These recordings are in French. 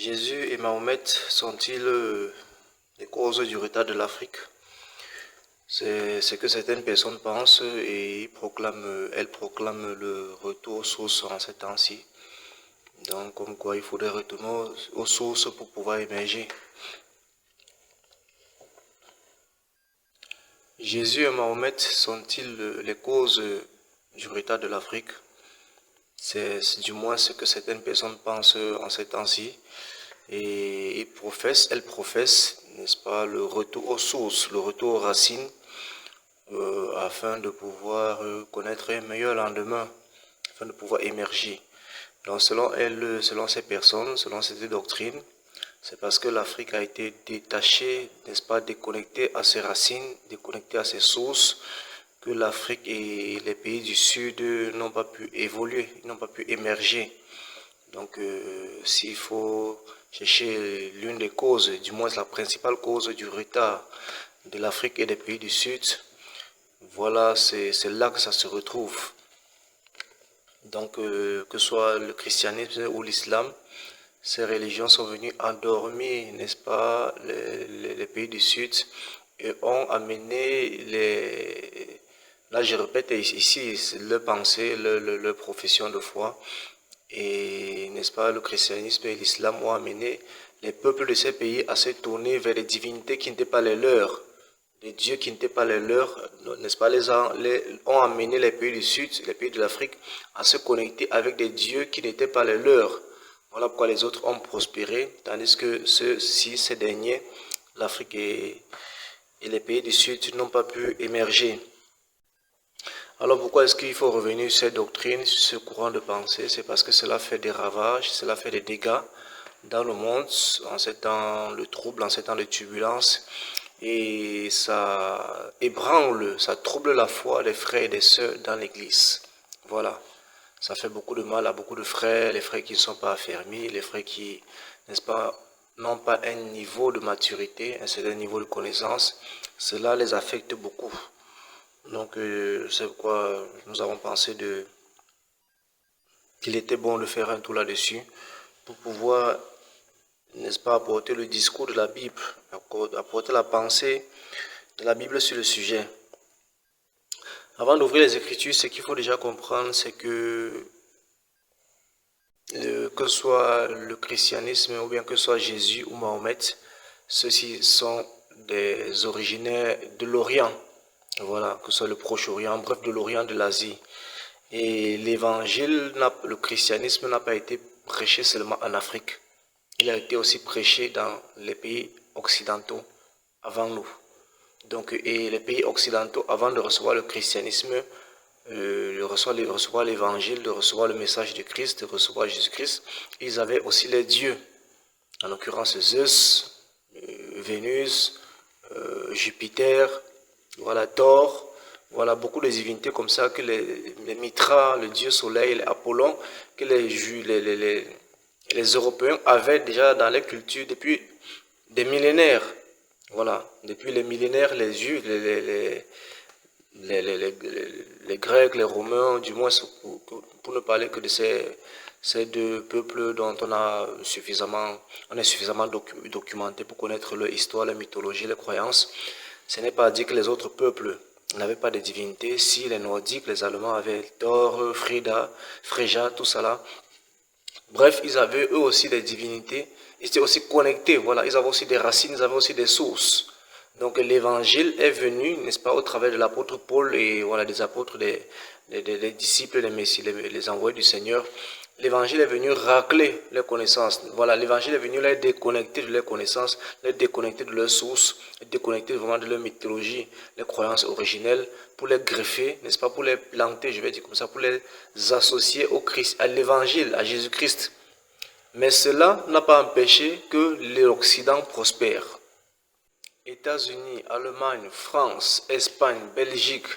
Jésus et Mahomet sont-ils les causes du retard de l'Afrique? C'est ce que certaines personnes pensent et elles proclament le retour aux sources en ces temps-ci. Donc, comme quoi il faudrait retourner aux sources pour pouvoir émerger. Jésus et Mahomet sont-ils les causes du retard de l'Afrique? C'est du moins ce que certaines personnes pensent en ces temps-ci. Et elles professent, n'est-ce pas, le retour aux sources, le retour aux racines, afin de pouvoir connaître un meilleur lendemain, afin de pouvoir émerger. Donc selon elles, selon ces personnes, selon cette doctrine, c'est parce que l'Afrique a été détachée, n'est-ce pas, déconnectée à ses racines, déconnectée à ses sources, que l'Afrique et les pays du Sud n'ont pas pu évoluer, n'ont pas pu émerger. Donc s'il faut chercher l'une des causes, du moins la principale cause du retard de l'Afrique et des pays du Sud, voilà, c'est là que ça se retrouve. Donc que ce soit le christianisme ou l'islam, ces religions sont venues endormir, n'est-ce pas, les pays du Sud et ont amené là je répète ici, leur pensée, leur profession de foi. Et n'est-ce pas, le christianisme et l'islam ont amené les peuples de ces pays à se tourner vers des divinités qui n'étaient pas les leurs, des dieux qui n'étaient pas les leurs, n'est-ce pas, ont amené les pays du Sud, les pays de l'Afrique, à se connecter avec des dieux qui n'étaient pas les leurs. Voilà pourquoi les autres ont prospéré, tandis que ces derniers, l'Afrique et les pays du Sud, n'ont pas pu émerger. Alors pourquoi est-ce qu'il faut revenir sur cette doctrine, sur ce courant de pensée? C'est parce que cela fait des ravages, cela fait des dégâts dans le monde, en ces temps de trouble, en ces temps de turbulence. Et ça ébranle, ça trouble la foi des frères et des sœurs dans l'église. Voilà, ça fait beaucoup de mal à beaucoup de frères, les frères qui ne sont pas affermis, les frères qui, n'est-ce pas, n'ont pas un niveau de maturité, un certain niveau de connaissance. Cela les affecte beaucoup. Donc c'est pourquoi nous avons pensé qu'il était bon de faire un tour là-dessus pour pouvoir, n'est-ce pas, apporter le discours de la Bible, apporter la pensée de la Bible sur le sujet. Avant d'ouvrir les Écritures, ce qu'il faut déjà comprendre, c'est que ce soit le christianisme ou bien que ce soit Jésus ou Mahomet, ceux-ci sont des originaires de l'Orient. Voilà, que ce soit le Proche-Orient, bref, de l'Orient, de l'Asie. Et l'évangile, le christianisme n'a pas été prêché seulement en Afrique. Il a été aussi prêché dans les pays occidentaux avant nous. Donc, et les pays occidentaux, avant de recevoir le christianisme, de recevoir l'évangile, de recevoir le message de Christ, de recevoir Jésus-Christ, ils avaient aussi les dieux. En l'occurrence, Zeus, Vénus, Jupiter, voilà, Thor, voilà, beaucoup de divinités comme ça, que les Mithras, le dieu soleil, Apollon, que les Européens avaient déjà dans leur culture depuis des millénaires. Voilà, depuis les millénaires, les Juifs, les Grecs, les Romains, du moins pour ne parler que de ces deux peuples dont on est suffisamment documenté pour connaître leur histoire, leur mythologie, leurs croyances. Ce n'est pas dit que les autres peuples n'avaient pas de divinité. Si les Nordiques, les Allemands avaient Thor, Freyja, tout ça là. Bref, ils avaient eux aussi des divinités. Ils étaient aussi connectés. Voilà, ils avaient aussi des racines, ils avaient aussi des sources. Donc l'évangile est venu, n'est-ce pas, au travers de l'apôtre Paul et voilà, des apôtres, des disciples, des messieurs, les envoyés du Seigneur. L'évangile est venu racler leurs connaissances. Voilà, l'évangile est venu les déconnecter de leurs connaissances, les déconnecter de leurs sources, les déconnecter vraiment de leur mythologie, les croyances originelles, pour les greffer, n'est-ce pas, pour les planter, je vais dire comme ça, pour les associer au Christ, à l'évangile, à Jésus-Christ. Mais cela n'a pas empêché que l'Occident prospère. États-Unis, Allemagne, France, Espagne, Belgique,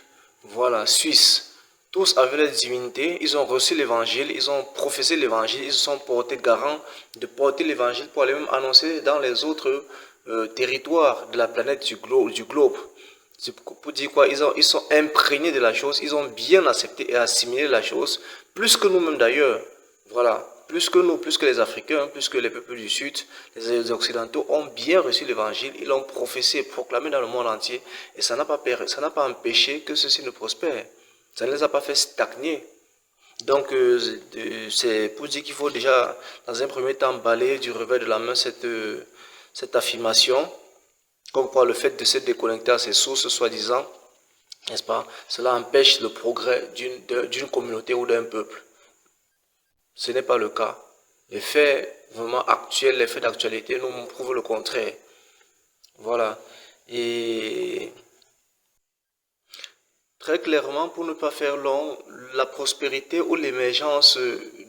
voilà, Suisse, tous avaient les divinités, ils ont reçu l'évangile, ils ont professé l'évangile, ils se sont portés garants de porter l'évangile pour aller même annoncer dans les autres territoires de la planète, du globe. C'est pour dire quoi, ils sont imprégnés de la chose, ils ont bien accepté et assimilé la chose, plus que nous-mêmes d'ailleurs. Voilà. plus que nous, plus que les Africains, plus que les peuples du Sud, les Occidentaux ont bien reçu l'évangile, ils l'ont professé, proclamé dans le monde entier, et ça n'a pas empêché que ceci ne prospère. Ça ne les a pas fait stagner. Donc, c'est pour dire qu'il faut déjà, dans un premier temps, balayer du revers de la main cette affirmation, comme quoi le fait de se déconnecter à ces sources, soi-disant, n'est-ce pas, cela empêche le progrès d'une communauté ou d'un peuple. Ce n'est pas le cas. Les faits vraiment actuels, les faits d'actualité nous prouvent le contraire. Voilà. Et très clairement, pour ne pas faire long, la prospérité ou l'émergence,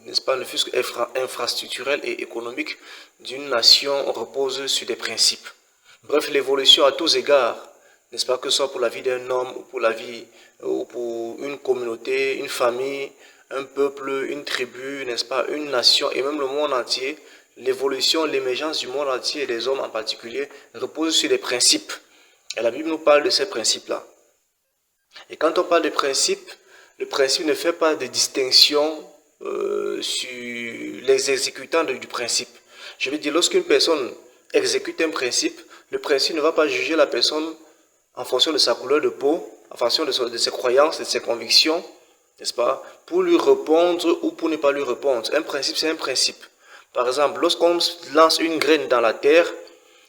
n'est-ce pas, ne fût-ce infrastructurelle et économique d'une nation repose sur des principes. Bref, l'évolution à tous égards, n'est-ce pas, que ce soit pour la vie d'un homme ou pour la vie, ou pour une communauté, une famille, un peuple, une tribu, n'est-ce pas, une nation et même le monde entier, l'évolution, l'émergence du monde entier et des hommes en particulier repose sur des principes. Et la Bible nous parle de ces principes-là. Et quand on parle de principe, le principe ne fait pas de distinction sur les exécutants du principe. Je veux dire, lorsqu'une personne exécute un principe, le principe ne va pas juger la personne en fonction de sa couleur de peau, en fonction de ses croyances, de ses convictions, n'est-ce pas, pour lui répondre ou pour ne pas lui répondre. Un principe, c'est un principe. Par exemple, lorsqu'on lance une graine dans la terre,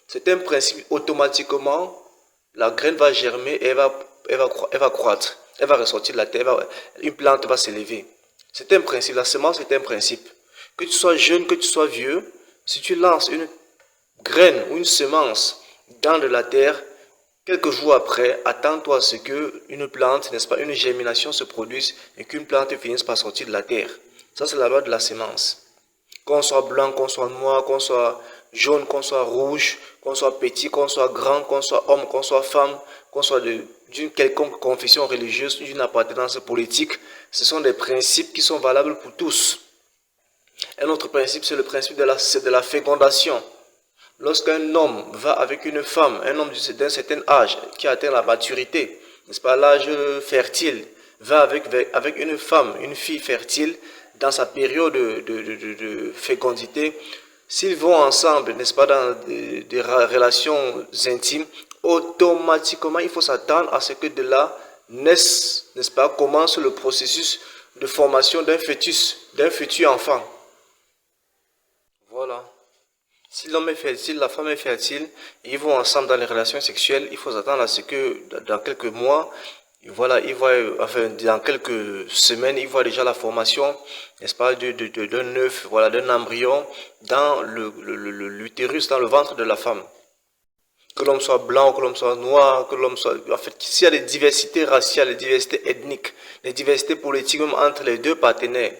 c'est un principe, automatiquement, la graine va germer et elle va croître. Elle va ressortir de la terre, une plante va s'élever. C'est un principe, la semence c'est un principe. Que tu sois jeune, que tu sois vieux, si tu lances une graine ou une semence dans de la terre, quelques jours après, attends-toi à ce qu'une plante, n'est-ce pas, une germination se produise et qu'une plante finisse par sortir de la terre. Ça, c'est la loi de la semence. Qu'on soit blanc, qu'on soit noir, qu'on soit jaune, qu'on soit rouge, qu'on soit petit, qu'on soit grand, qu'on soit homme, qu'on soit femme, qu'on soit d'une quelconque confession religieuse, d'une appartenance politique, ce sont des principes qui sont valables pour tous. Un autre principe, c'est le principe de la fécondation. Lorsqu'un homme va avec une femme, un homme d'un certain âge qui atteint la maturité, n'est-ce pas, l'âge fertile, va avec une femme, une fille fertile, dans sa période de fécondité, s'ils vont ensemble, n'est-ce pas, dans des relations intimes, automatiquement, il faut s'attendre à ce que de là naisse, n'est-ce pas, commence le processus de formation d'un fœtus, d'un futur enfant. Voilà. Si l'homme est fertile, la femme est fertile, et ils vont ensemble dans les relations sexuelles, il faut s'attendre à ce que dans quelques mois, voilà, dans quelques semaines, il voit déjà la formation, n'est-ce pas, d'un œuf, voilà, d'un embryon dans l'utérus, dans le ventre de la femme. Que l'homme soit blanc, que l'homme soit noir, que l'homme soit... En fait, s'il y a des diversités raciales, des diversités ethniques, des diversités politiques même entre les deux partenaires,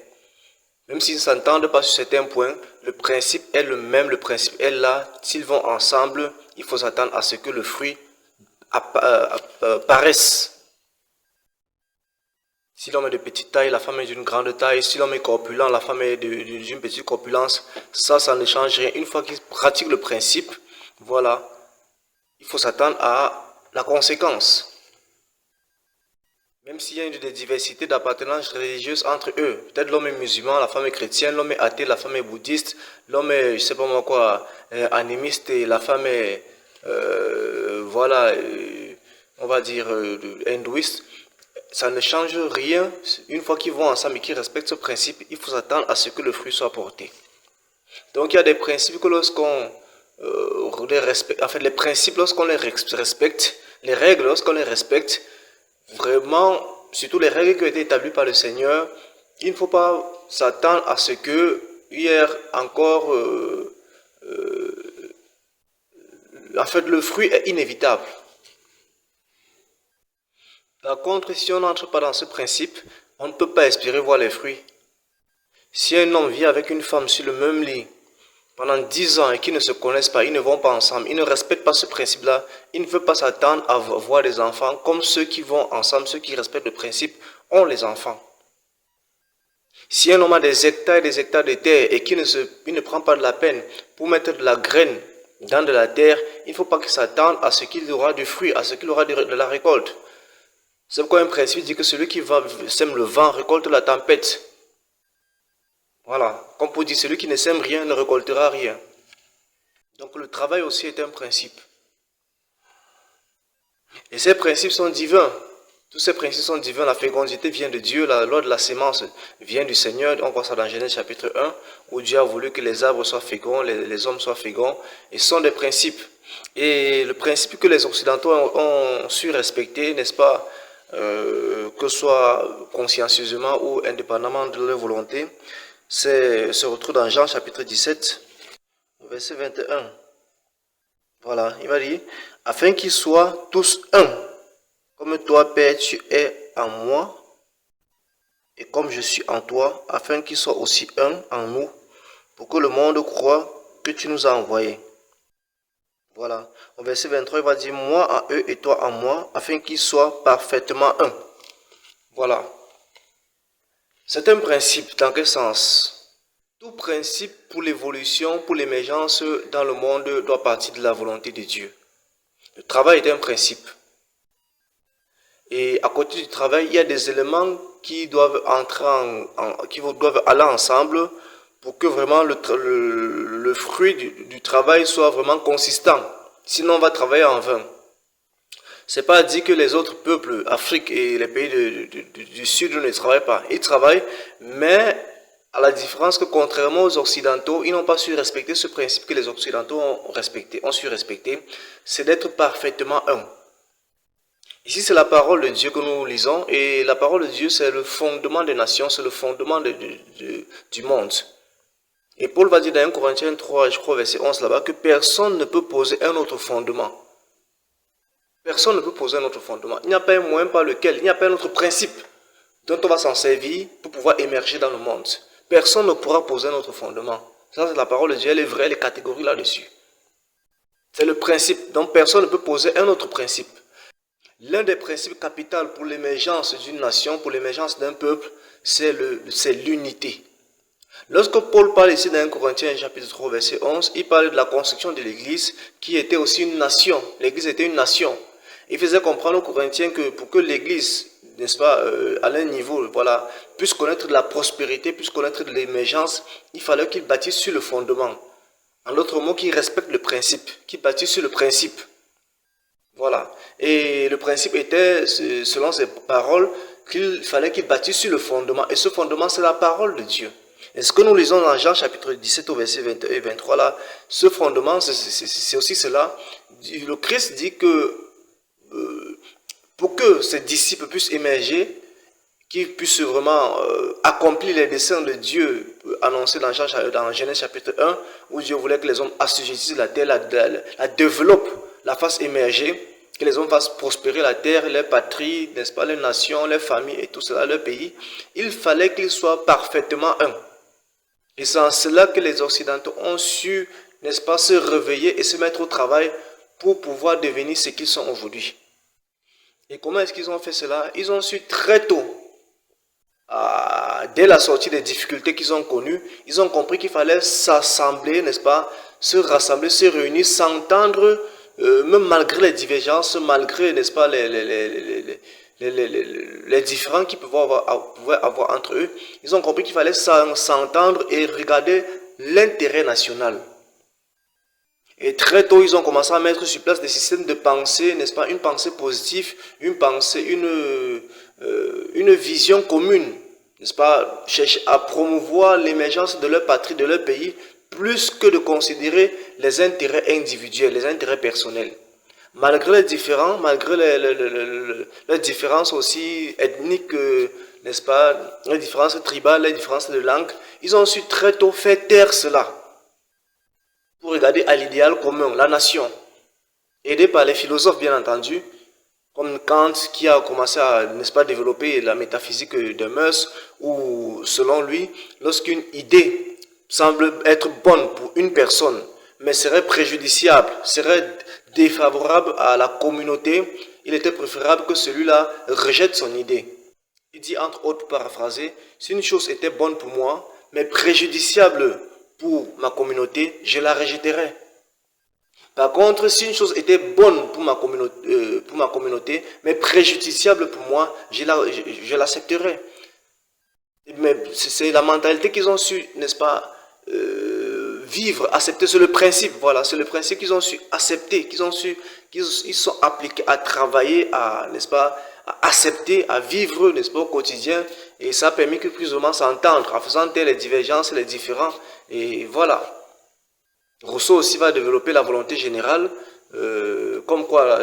même s'ils ne s'entendent pas sur certains points, le principe est le même, le principe est là. S'ils vont ensemble, il faut s'attendre à ce que le fruit paraisse. Si l'homme est de petite taille, la femme est d'une grande taille. Si l'homme est corpulent, la femme est d'une petite corpulence. Ça ne change rien. Une fois qu'ils pratiquent le principe, voilà, il faut s'attendre à la conséquence. Même s'il y a des diversités d'appartenance religieuse entre eux. Peut-être l'homme est musulman, la femme est chrétienne, l'homme est athée, la femme est bouddhiste, l'homme est, je sais pas moi quoi, animiste et la femme est, voilà, on va dire hindouiste. Ça ne change rien. Une fois qu'ils vont ensemble et qu'ils respectent ce principe, il faut s'attendre à ce que le fruit soit porté. Donc il y a des principes que lorsqu'on les respecte, en fait les principes lorsqu'on les respecte, les règles lorsqu'on les respecte, vraiment, surtout les règles qui ont été établies par le Seigneur, il ne faut pas s'attendre à ce que hier encore, en fait le fruit est inévitable. Par contre, si on n'entre pas dans ce principe, on ne peut pas espérer voir les fruits. Si un homme vit avec une femme sur le même lit pendant 10 ans et qu'ils ne se connaissent pas, ils ne vont pas ensemble, ils ne respectent pas ce principe-là, ils ne peuvent pas s'attendre à voir des enfants comme ceux qui vont ensemble, ceux qui respectent le principe, ont les enfants. Si un homme a des hectares et des hectares de terre et qu'il ne prend pas de la peine pour mettre de la graine dans de la terre, il ne faut pas qu'il s'attende à ce qu'il aura du fruit, à ce qu'il aura de la récolte. C'est pourquoi un principe dit que celui qui sème le vent récolte la tempête. Voilà, comme pour dire, celui qui ne sème rien ne récoltera rien. Donc le travail aussi est un principe. Et ces principes sont divins. Tous ces principes sont divins. La fécondité vient de Dieu. La loi de la sémence vient du Seigneur. On voit ça dans Genèse chapitre 1, où Dieu a voulu que les arbres soient féconds, les hommes soient féconds. Et ce sont des principes. Et le principe que les Occidentaux ont su respecter, n'est-ce pas, que ce soit consciencieusement ou indépendamment de leur volonté, se retrouve dans Jean chapitre 17, verset 21. Voilà, il va dire, afin qu'ils soient tous un, comme toi, Père, tu es en moi, et comme je suis en toi, afin qu'ils soient aussi un en nous, pour que le monde croie que tu nous as envoyés. Voilà, au verset 23, il va dire, moi en eux et toi en moi, afin qu'ils soient parfaitement un. Voilà. C'est un principe, dans quel sens? Tout principe pour l'évolution, pour l'émergence dans le monde doit partir de la volonté de Dieu. Le travail est un principe. Et à côté du travail, il y a des éléments qui doivent entrer qui doivent aller ensemble pour que vraiment le fruit du travail soit vraiment consistant. Sinon, on va travailler en vain. C'est pas dit que les autres peuples, Afrique et les pays du Sud ne travaillent pas. Ils travaillent, mais à la différence que contrairement aux Occidentaux, ils n'ont pas su respecter ce principe que les Occidentaux ont su respecter, c'est d'être parfaitement un. Ici, c'est la parole de Dieu que nous lisons, et la parole de Dieu, c'est le fondement des nations, c'est le fondement du monde. Et Paul va dire dans 1 Corinthiens 3, je crois, verset 11 là-bas, que personne ne peut poser un autre fondement. Personne ne peut poser un autre fondement. Il n'y a pas un moyen par lequel, il n'y a pas un autre principe dont on va s'en servir pour pouvoir émerger dans le monde. Personne ne pourra poser un autre fondement. Ça, c'est la parole de Dieu, elle est vraie, les catégories là-dessus. C'est le principe, donc personne ne peut poser un autre principe. L'un des principes capitaux pour l'émergence d'une nation, pour l'émergence d'un peuple, c'est l'unité. Lorsque Paul parle ici dans 1 Corinthiens chapitre 3 verset 11, il parle de la construction de l'église qui était aussi une nation. L'église était une nation. Il faisait comprendre aux Corinthiens que pour que l'église, n'est-ce pas, à un niveau, voilà, puisse connaître de la prospérité, puisse connaître de l'émergence, il fallait qu'il bâtisse sur le fondement. En d'autres mots, qu'il respecte le principe, qu'il bâtisse sur le principe. Voilà. Et le principe était, selon ses paroles, qu'il fallait qu'il bâtisse sur le fondement. Et ce fondement, c'est la parole de Dieu. Et ce que nous lisons dans Jean chapitre 17 au verset 21 et 23 là, ce fondement, c'est aussi cela. Le Christ dit que pour que ses disciples puissent émerger, qu'ils puissent vraiment accomplir les desseins de Dieu annoncés dans Genèse chapitre 1, où Dieu voulait que les hommes assujettissent la terre, la développent, la fassent émerger, que les hommes fassent prospérer la terre, leur patrie, n'est-ce pas, les nations, les familles et tout cela, leur pays. Il fallait qu'ils soient parfaitement un. Et c'est en cela que les Occidentaux ont su, n'est-ce pas, se réveiller et se mettre au travail pour pouvoir devenir ce qu'ils sont aujourd'hui. Et comment est-ce qu'ils ont fait cela? Ils ont su très tôt, dès la sortie des difficultés qu'ils ont connues, ils ont compris qu'il fallait s'assembler, n'est-ce pas, se rassembler, se réunir, s'entendre, même malgré les divergences, malgré, n'est-ce pas, les différends qu'ils pouvaient avoir entre eux. Ils ont compris qu'il fallait s'entendre et regarder l'intérêt national. Et très tôt, ils ont commencé à mettre sur place des systèmes de pensée, n'est-ce pas, une pensée positive, une pensée, une vision commune, n'est-ce pas, chercher à promouvoir l'émergence de leur patrie, de leur pays, plus que de considérer les intérêts individuels, les intérêts personnels. Malgré les différends, malgré les différences aussi ethniques, n'est-ce pas, les différences tribales, les différences de langue, ils ont su très tôt faire taire cela pour regarder à l'idéal commun, la nation. Aidé par les philosophes, bien entendu, comme Kant qui a commencé à, n'est-ce pas, développer la métaphysique de mœurs, où selon lui, lorsqu'une idée semble être bonne pour une personne, mais serait préjudiciable, serait défavorable à la communauté, il était préférable que celui-là rejette son idée. Il dit entre autres, paraphrasé, si une chose était bonne pour moi, mais préjudiciable pour ma communauté, je la rejetterai. Par contre, si une chose était bonne pour ma communauté, mais préjudiciable pour moi, je l'accepterai. Mais c'est la mentalité qu'ils ont su, n'est-ce pas, vivre, accepter, c'est le principe, voilà, c'est le principe qu'ils ont su accepter, qu'ils sont appliqués à travailler, à, n'est-ce pas, à accepter, à vivre, n'est-ce pas, au quotidien, et ça a permis que plus ou moins s'entendre, en faisant taire les divergences, les différends, et voilà. Rousseau aussi va développer la volonté générale, comme quoi,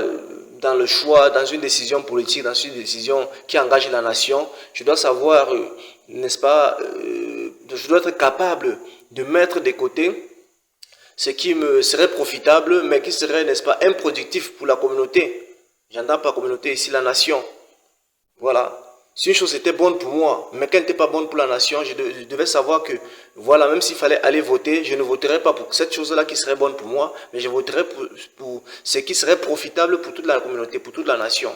dans le choix, dans une décision politique, dans une décision qui engage la nation, je dois savoir, n'est-ce pas, je dois être capable de mettre de côté ce qui me serait profitable, mais qui serait, n'est-ce pas, improductif pour la communauté. J'entends par communauté ici la nation. Voilà. Si une chose était bonne pour moi, mais qu'elle n'était pas bonne pour la nation, je devais savoir que, voilà, même s'il fallait aller voter, je ne voterais pas pour cette chose-là qui serait bonne pour moi, mais je voterais pour ce qui serait profitable pour toute la communauté, pour toute la nation.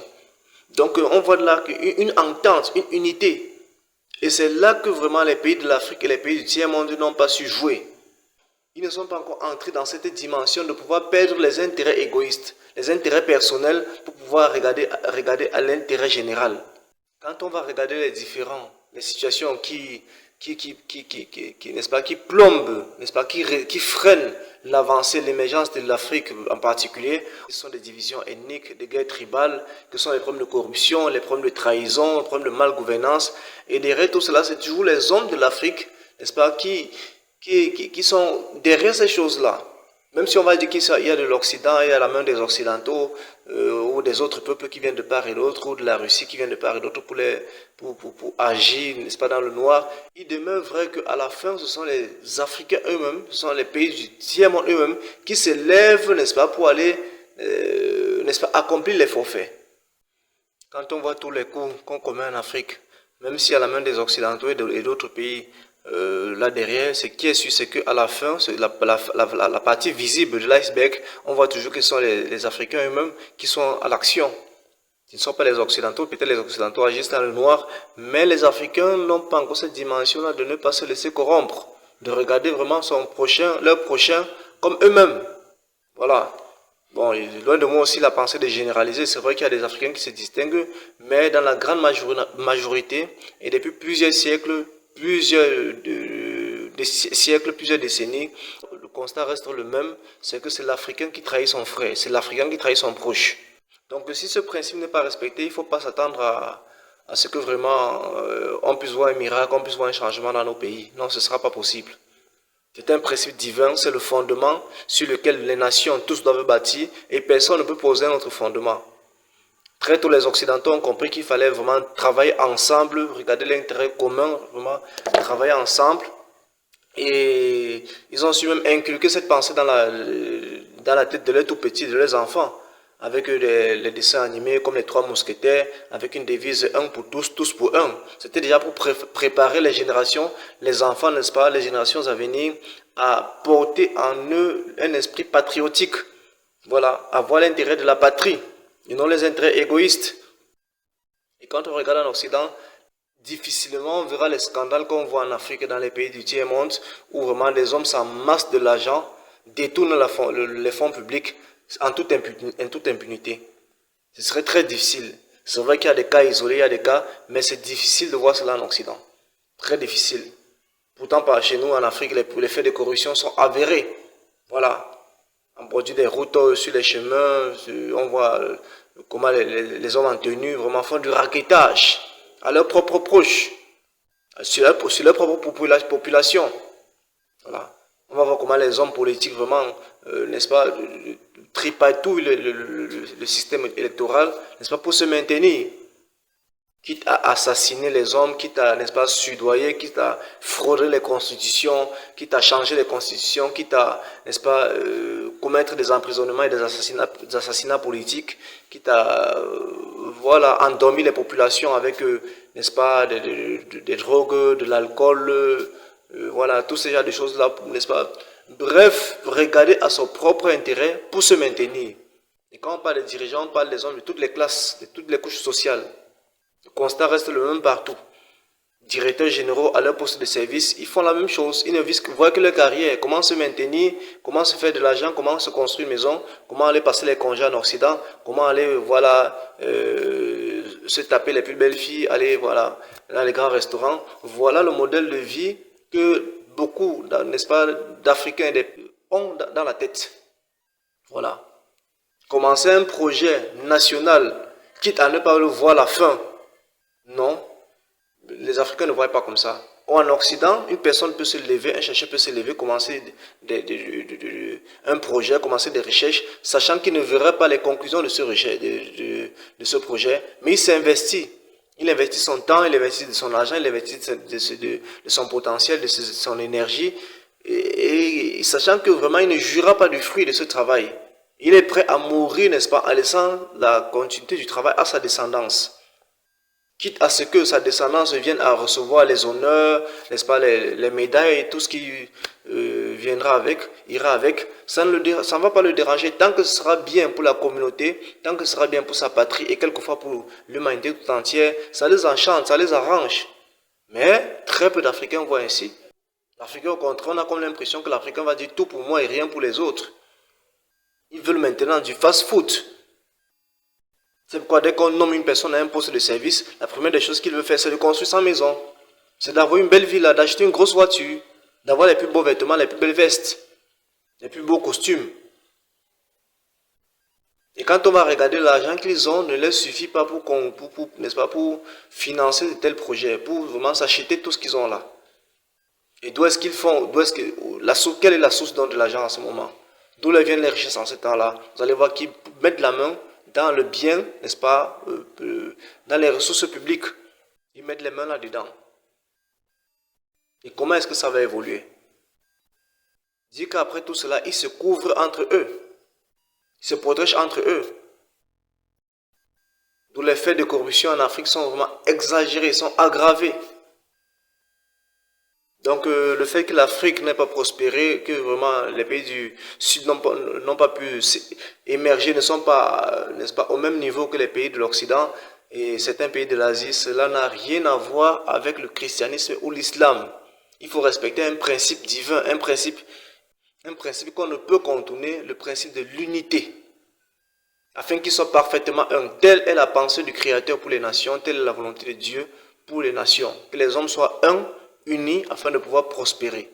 Donc, on voit là une entente, une unité. Et c'est là que vraiment les pays de l'Afrique et les pays du tiers-monde n'ont pas su jouer. Ils ne sont pas encore entrés dans cette dimension de pouvoir perdre les intérêts égoïstes, les intérêts personnels pour pouvoir regarder à l'intérêt général. Quand on va regarder les différents, les situations n'est-ce pas, qui plombent, n'est-ce pas, qui freinent l'avancée, l'émergence de l'Afrique en particulier, ce sont des divisions ethniques, des guerres tribales, que sont les problèmes de corruption, les problèmes de trahison, les problèmes de malgouvernance. Et derrière tout cela, c'est toujours les hommes de l'Afrique, n'est-ce pas, qui sont derrière ces choses-là. Même si on va dire qu'il y a de l'Occident, il y a la main des Occidentaux ou des autres peuples qui viennent de part et d'autre, ou de la Russie qui vient de part et d'autre pour agir, n'est-ce pas, dans le noir, il demeure vrai qu'à la fin, ce sont les Africains eux-mêmes, ce sont les pays du tiers-monde eux-mêmes qui se lèvent, n'est-ce pas, pour aller, n'est-ce pas, accomplir les forfaits. Quand on voit tous les coups qu'on commet en Afrique, même si à la main des Occidentaux et d'autres pays, là derrière, ce qui est sûr, c'est qu'à la fin, la partie visible de l'iceberg, on voit toujours que ce sont les Africains eux-mêmes qui sont à l'action. Ce ne sont pas les Occidentaux, peut-être les Occidentaux agissent dans le noir, mais les Africains n'ont pas encore cette dimension-là de ne pas se laisser corrompre, de regarder vraiment leur prochain comme eux-mêmes. Voilà. Bon, loin de moi aussi la pensée de généraliser, c'est vrai qu'il y a des Africains qui se distinguent, mais dans la grande majorité, et depuis plusieurs siècles, plusieurs décennies, le constat reste le même, c'est que c'est l'Africain qui trahit son frère, c'est l'Africain qui trahit son proche. Donc si ce principe n'est pas respecté, il ne faut pas s'attendre à ce que vraiment on puisse voir un miracle, on puisse voir un changement dans nos pays. Non, ce ne sera pas possible. C'est un principe divin, c'est le fondement sur lequel les nations tous doivent bâtir et personne ne peut poser un autre fondement. Très tôt, les Occidentaux ont compris qu'il fallait vraiment travailler ensemble, regarder l'intérêt commun, vraiment travailler ensemble. Et ils ont su même inculquer cette pensée dans la tête de leurs tout petits, de leurs enfants, avec les dessins animés comme les Trois Mousquetaires, avec une devise un pour tous, tous pour un. C'était déjà pour préparer les générations, les enfants, n'est-ce pas, les générations à venir, à porter en eux un esprit patriotique. Voilà, avoir l'intérêt de la patrie, et non les intérêts égoïstes. Et quand on regarde en Occident, difficilement on verra les scandales qu'on voit en Afrique et dans les pays du tiers-monde, où vraiment les hommes s'amassent de l'argent, détournent les fonds publics, en toute impunité. Ce serait très difficile. C'est vrai qu'il y a des cas isolés, il y a des cas, mais c'est difficile de voir cela en Occident. Très difficile. Pourtant, par chez nous, en Afrique, les faits de corruption sont avérés. Voilà. On produit des routes sur les chemins, on voit comment les hommes en tenue vraiment font du raquettage à leurs propres proches, sur leur propre population. Voilà. On va voir comment les hommes politiques vraiment, n'est-ce pas, tripatouillent le système électoral, n'est-ce pas, pour se maintenir. Quitte à assassiner les hommes, quitte à, n'est-ce pas, soudoyer, quitte à frauder les constitutions, quitte à changer les constitutions, quitte à, n'est-ce pas, commettre des emprisonnements et des assassinats politiques, quitte à, voilà, endormir les populations avec, n'est-ce pas, des drogues, de l'alcool, voilà, tous ces genres de choses-là, n'est-ce pas. Bref, regarder à son propre intérêt pour se maintenir. Et quand on parle des dirigeants, on parle des hommes de toutes les classes, de toutes les couches sociales. Le constat reste le même partout. Directeurs généraux à leur poste de service, ils font la même chose. Ils ne voient que leur carrière, comment se maintenir, comment se faire de l'argent, comment se construire une maison, comment aller passer les congés en Occident, comment aller, voilà, se taper les plus belles filles, aller voilà, dans les grands restaurants. Voilà le modèle de vie que beaucoup, n'est-ce pas, d'Africains ont dans la tête. Voilà. Commencer un projet national, quitte à ne pas le voir la fin. Non, les Africains ne voient pas comme ça. En Occident, une personne peut se lever, un chercheur peut se lever, commencer un projet, commencer des recherches, sachant qu'il ne verrait pas les conclusions de ce projet, mais il s'investit. Il investit son temps, il investit de son argent, il investit de son potentiel, de son énergie, et sachant que vraiment il ne jouira pas du fruit de ce travail. Il est prêt à mourir, n'est-ce pas, en laissant la continuité du travail à sa descendance. Quitte à ce que sa descendance vienne à recevoir les honneurs, n'est-ce pas, les médailles et tout ce qui viendra avec, ira avec, ça ne va pas le déranger tant que ce sera bien pour la communauté, tant que ce sera bien pour sa patrie et quelquefois pour l'humanité tout entière, ça les enchante, ça les arrange. Mais très peu d'Africains voient ainsi. L'Africain, au contraire, on a comme l'impression que l'Africain va dire tout pour moi et rien pour les autres. Ils veulent maintenant du fast-food. C'est pourquoi dès qu'on nomme une personne à un poste de service, la première des choses qu'il veut faire, c'est de construire sa maison. C'est d'avoir une belle villa, d'acheter une grosse voiture, d'avoir les plus beaux vêtements, les plus belles vestes, les plus beaux costumes. Et quand on va regarder l'argent qu'ils ont, ne leur suffit pas n'est-ce pas, pour financer de tels projets, pour vraiment s'acheter tout ce qu'ils ont là. Et d'où est-ce qu'ils font, quelle est la source de l'argent à ce moment? D'où viennent les richesses en ce temps-là? Vous allez voir qu'ils mettent la main dans le bien, n'est-ce pas, dans les ressources publiques. Ils mettent les mains là-dedans. Et comment est-ce que ça va évoluer? Dit qu'après tout cela, ils se couvrent entre eux. Ils se protègent entre eux. D'où les faits de corruption en Afrique sont vraiment exagérés, sont aggravés. Donc le fait que l'Afrique n'ait pas prospéré, que vraiment les pays du Sud n'ont pas pu émerger, ne sont pas, n'est-ce pas, au même niveau que les pays de l'Occident et certains pays de l'Asie, cela n'a rien à voir avec le christianisme ou l'islam. Il faut respecter un principe divin, un principe qu'on ne peut contourner, le principe de l'unité, afin qu'ils soient parfaitement un. Telle est la pensée du Créateur pour les nations, telle est la volonté de Dieu pour les nations. Que les hommes soient un, unis afin de pouvoir prospérer.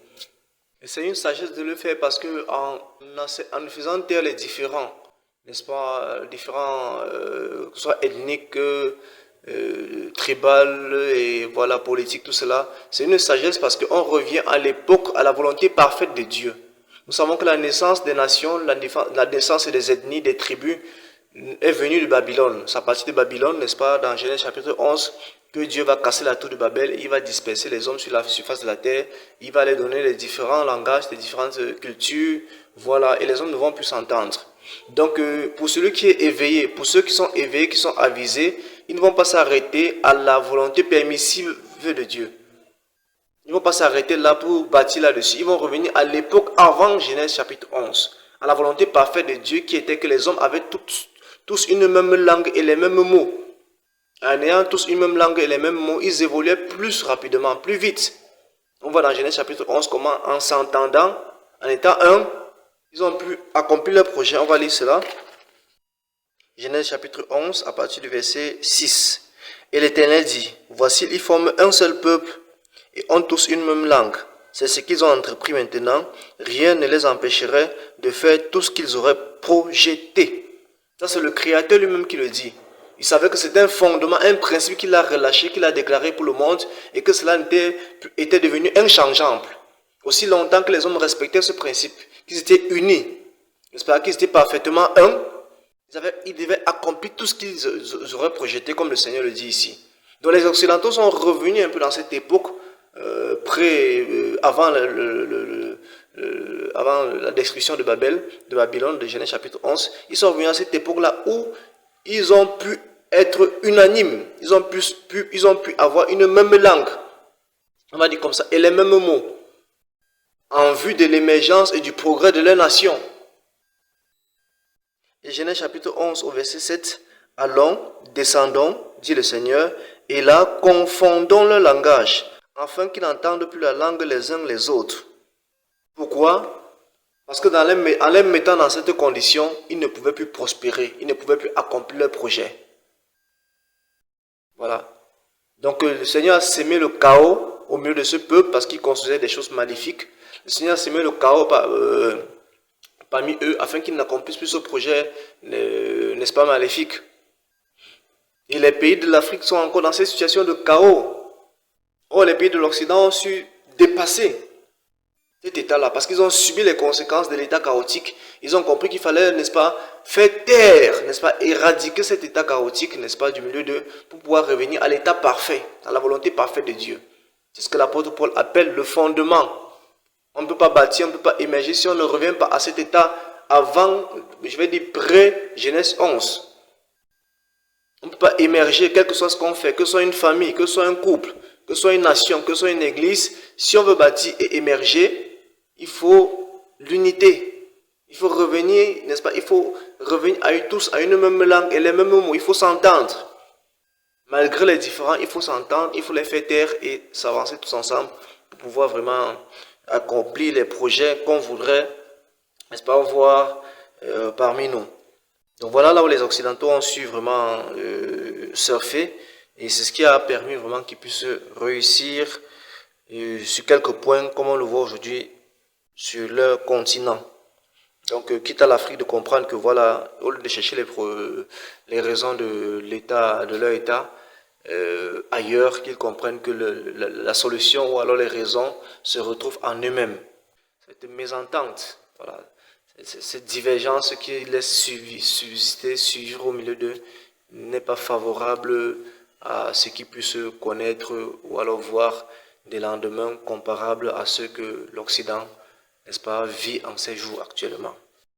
Et c'est une sagesse de le faire parce que en faisant taire les différents, n'est-ce pas, différents, que ce soit ethniques, tribal et voilà, politique, tout cela, c'est une sagesse parce qu'on revient à l'époque, à la volonté parfaite de Dieu. Nous savons que la naissance des nations, la naissance des ethnies, des tribus, est venue de Babylone. C'est à partir de Babylone, n'est-ce pas, dans Genèse chapitre 11, que Dieu va casser la tour de Babel, il va disperser les hommes sur la surface de la terre, il va leur donner les différents langages, les différentes cultures, voilà, et les hommes ne vont plus s'entendre. Donc, pour celui qui est éveillé, pour ceux qui sont éveillés, qui sont avisés, ils ne vont pas s'arrêter à la volonté permissive de Dieu. Ils ne vont pas s'arrêter là pour bâtir là-dessus. Ils vont revenir à l'époque avant Genèse chapitre 11, à la volonté parfaite de Dieu qui était que les hommes avaient tous une même langue et les mêmes mots. En ayant tous une même langue et les mêmes mots, ils évoluaient plus rapidement, plus vite. On voit dans Genèse chapitre 11 comment, en s'entendant, en étant un, ils ont pu accomplir leur projet. On va lire cela. Genèse chapitre 11, à partir du verset 6. Et l'Éternel dit, voici, ils forment un seul peuple et ont tous une même langue. C'est ce qu'ils ont entrepris maintenant. Rien ne les empêcherait de faire tout ce qu'ils auraient projeté. Ça, c'est le Créateur lui-même qui le dit. Il savait que c'était un fondement, un principe qu'il a relâché, qu'il a déclaré pour le monde et que cela était devenu inchangeable. Aussi longtemps que les hommes respectaient ce principe, qu'ils étaient unis, n'est-ce pas, qu'ils étaient parfaitement un, ils devaient accomplir tout ce qu'ils auraient projeté, comme le Seigneur le dit ici. Donc les Occidentaux sont revenus un peu dans cette époque, avant la destruction de Babylone, de Genèse chapitre 11. Ils sont revenus à cette époque-là où ils ont pu être unanimes, ils ont pu avoir une même langue, on va dire comme ça, et les mêmes mots, en vue de l'émergence et du progrès de leur nation. Et Genèse chapitre 11 au verset 7, allons, descendons, dit le Seigneur, et là, confondons leur langage, afin qu'ils n'entendent plus la langue les uns les autres. Pourquoi? Parce que en les mettant dans cette condition, ils ne pouvaient plus prospérer, ils ne pouvaient plus accomplir leur projet. Voilà. Donc le Seigneur a sémé le chaos au milieu de ce peuple parce qu'il construisait des choses magnifiques. Le Seigneur a sémé le chaos parmi eux afin qu'ils n'accomplissent plus ce projet, n'est-ce pas, maléfique. Et les pays de l'Afrique sont encore dans cette situation de chaos. Or, les pays de l'Occident ont su dépasser cet état-là parce qu'ils ont subi les conséquences de l'état chaotique. Ils ont compris qu'il fallait, n'est-ce pas, faire taire, n'est-ce pas, éradiquer cet état chaotique, n'est-ce pas, du milieu d'eux pour pouvoir revenir à l'état parfait, à la volonté parfaite de Dieu. C'est ce que l'apôtre Paul appelle le fondement. On ne peut pas bâtir, on ne peut pas émerger si on ne revient pas à cet état avant, je vais dire, pré-Genèse 11. On ne peut pas émerger, quel que soit ce qu'on fait, que ce soit une famille, que ce soit un couple, que ce soit une nation, que ce soit une église. Si on veut bâtir et émerger, il faut l'unité. Il faut revenir, n'est-ce pas? Il faut revenir à tous à une même langue et les mêmes mots. Il faut s'entendre. Malgré les différends, il faut s'entendre, il faut les faire taire et s'avancer tous ensemble pour pouvoir vraiment accomplir les projets qu'on voudrait, n'est-ce pas, voir parmi nous. Donc voilà là où les Occidentaux ont su vraiment surfer et c'est ce qui a permis vraiment qu'ils puissent réussir sur quelques points comme on le voit aujourd'hui sur leur continent. Donc quitte à l'Afrique de comprendre que voilà, au lieu de chercher les raisons de l'état, de leur état ailleurs, qu'ils comprennent que la solution ou alors les raisons se retrouvent en eux-mêmes. Cette mésentente, voilà. Cette divergence qui laisse subsister, suivre au milieu d'eux, n'est pas favorable à ce qu'ils puissent connaître ou alors voir des lendemains comparables à ceux que l'Occident, n'est-ce pas, vit en ces jours actuellement.